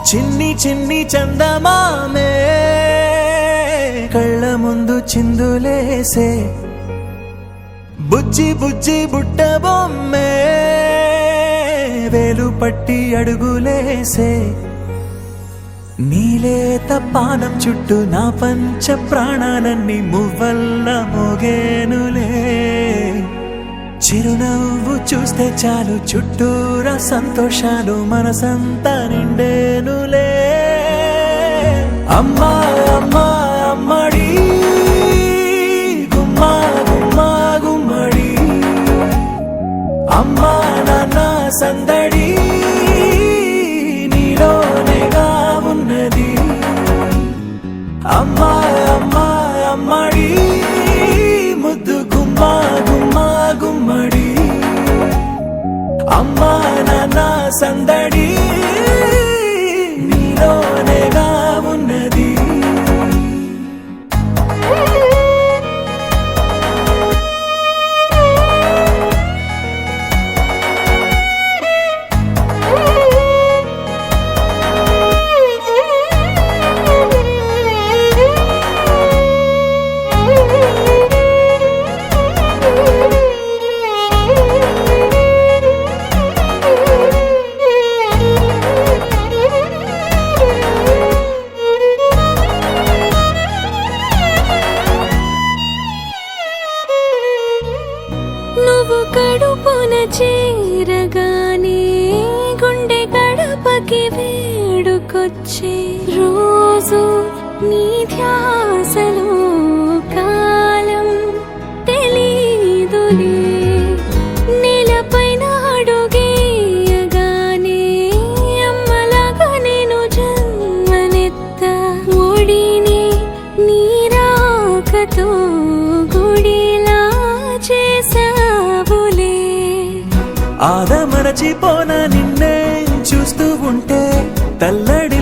చిన్ని చిన్ని చందమామే కళ్ళ ముందు చిందులేసే బుజ్జి బుజ్జి బుట్ట బొమ్మే వేలు పట్టి అడుగులేసే నీలేత పానం చుట్టూ నా పంచ ప్రాణాలన్నీ మువ్వల్ల మోగేనులే చిరునవ్వు చూస్తే చాలు చుట్టూరా సంతోషాలు మనసంతా నిండేనులే అమ్మా అమ్మా అమ్మడి గుమ్మా గుమ్మా గుమ్మడి అమ్మా నాన్న సందడి నీలోనేగా ఉన్నది అమ్మా అమ్మా అమ్మడి ముద్దు గుమ్మా గుమ్మా గుమ్మడి అమ్మా నాన్న సందడి నీలోనేగా ఉన్నది నువ్వు కడుపున చేరగానే గుండె గడపకి వేడుకొచ్చే రోజు నీ ధ్యాసలో కాలం తెలీదులే నేలపైన అడుగేయగానే అమ్మలాగా నేను జన్మనెత్త ఒడిని నీ రాకతో గుడిలా చేసావులే ఆదమరచిపోన నిన్నే చూస్తూ ఉంటే తల్లడి